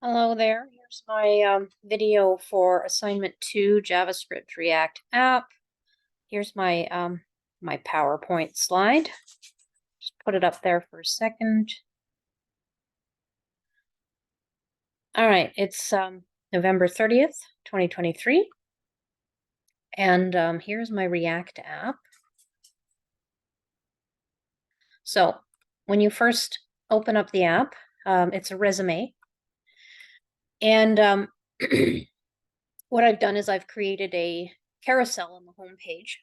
Hello there. Here's my video for assignment 2, JavaScript React app. Here's my PowerPoint slide. Just put it up there for a second. All right, it's November 30th, 2023. And here's my React app. So when you first open up the app, it's a resume. And what I've done is I've created a carousel on the home page.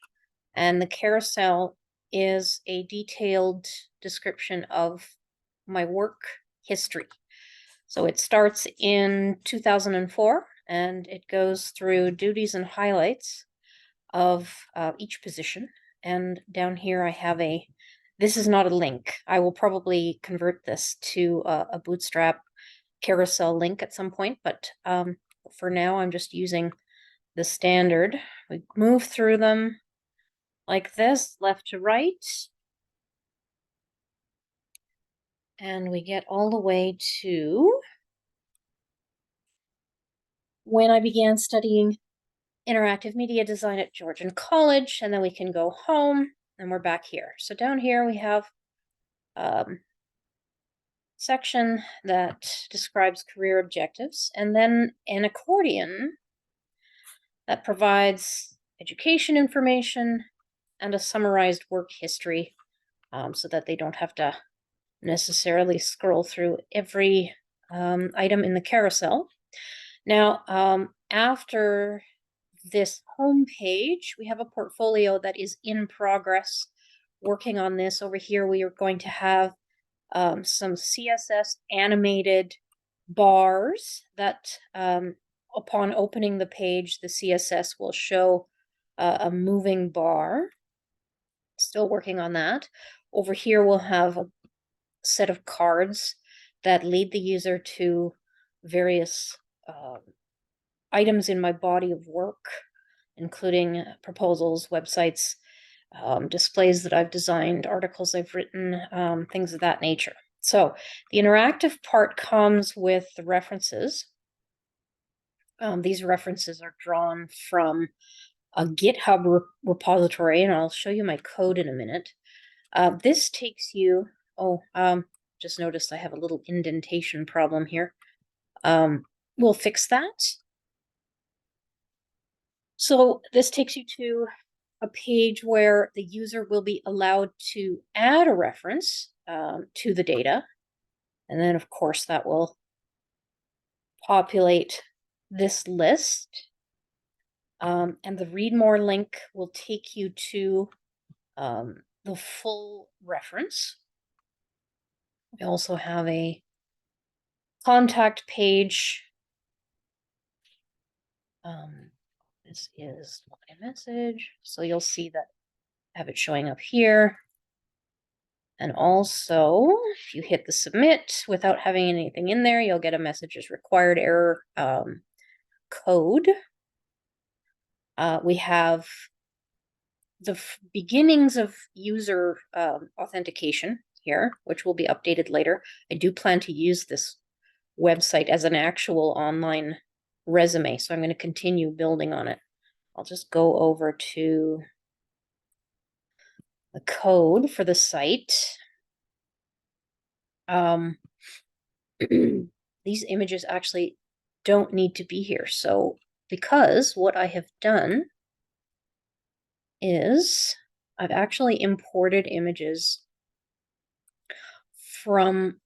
And the carousel is a detailed description of my work history. So it starts in 2004 and it goes through duties and highlights of each position. And down here I have this is not a link. I will probably convert this to a Bootstrap carousel link at some point, but for now I'm just using the standard. We move through them like this, left to right. And we get all the way to when I began studying interactive media design at Georgian College, and then we can go home, and we're back here. So down here we have section that describes career objectives, and then an accordion that provides education information and a summarized work history, so that they don't have to necessarily scroll through every item in the carousel. Now, after this home page, we have a portfolio that is in progress. Working on this over here, we are going to have some CSS animated bars that upon opening the page, the CSS will show a moving bar. Still working on that. Over here, we'll have a set of cards that lead the user to various items in my body of work, including proposals, websites, displays that I've designed, articles I've written, things of that nature. So the interactive part comes with the references. These references are drawn from a GitHub repository, and I'll show you my code in a minute. This takes you, just noticed I have a little indentation problem here. We'll fix that. So this takes you to a page where the user will be allowed to add a reference to the data. And then, of course, that will populate this list. And the read more link will take you to the full reference. We also have a contact page. This is my message. So you'll see that I have it showing up here. And also, if you hit the submit without having anything in there, you'll get a message as required error code. We have the beginnings of user authentication here, which will be updated later. I do plan to use this website as an actual online resume, so I'm going to continue building on it. I'll just go over to the code for the site. These images actually don't need to be here. So because what I have done is I've actually imported images from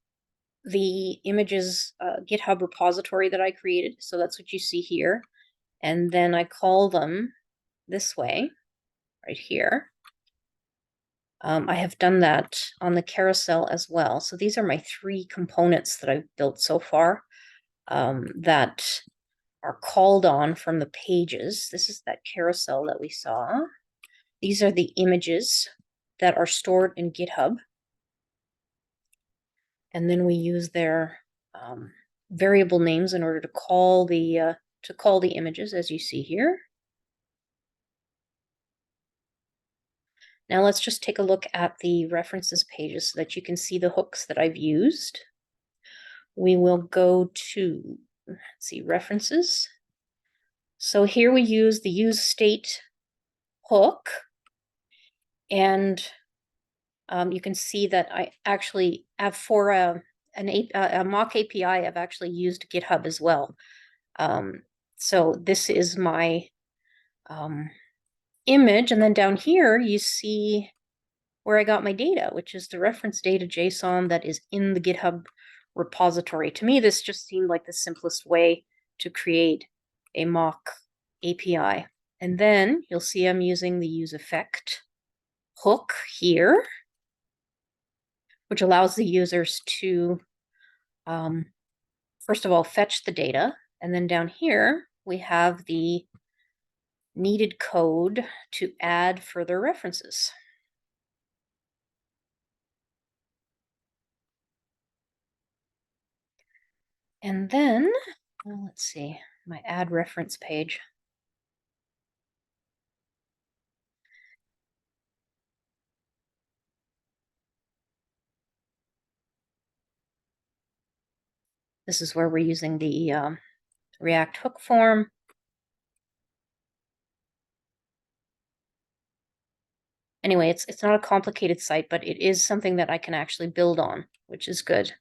the images GitHub repository that I created. So that's what you see here. And then I call them this way, right here. I have done that on the carousel as well. So these are my 3 components that I've built so far that are called on from the pages. This is that carousel that we saw. These are the images that are stored in GitHub. And then we use their variable names in order to call the images, as you see here. Now let's just take a look at the references pages so that you can see the hooks that I've used. we will go to, let's see, references. So here we use the use state hook, and you can see that I actually have for a mock API, I've actually used GitHub as well. So this is my image, and then down here you see where I got my data, which is the reference data JSON that is in the GitHub repository. To me, this just seemed like the simplest way to create a mock API. And then you'll see I'm using the use effect hook here, which allows the users to, first of all, fetch the data. And then down here, we have the needed code to add further references. And then, well, let's see, my add reference page. This is where we're using the React hook form. Anyway, it's not a complicated site, but it is something that I can actually build on, which is good.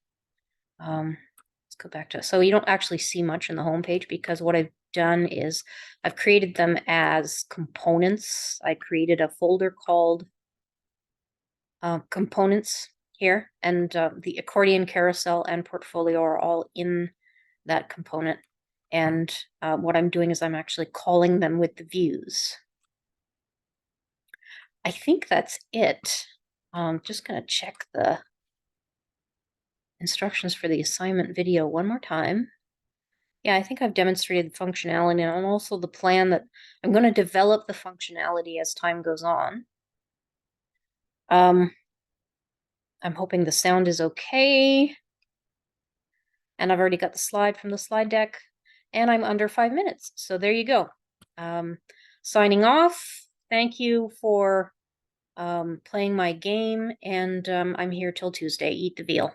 Let's go back to, so you don't actually see much in the homepage because what I've done is I've created them as components. I created a folder called components here, and the accordion, carousel, and portfolio are all in that component. And what I'm doing is I'm actually calling them with the views. I think that's it. I'm just going to check the instructions for the assignment video one more time. Yeah, I think I've demonstrated the functionality and also the plan that I'm going to develop the functionality as time goes on. I'm hoping the sound is okay. And I've already got the slide from the slide deck, and I'm under 5 minutes. So there you go. Signing off. Thank you for playing my game, and I'm here till Tuesday. Eat the veal.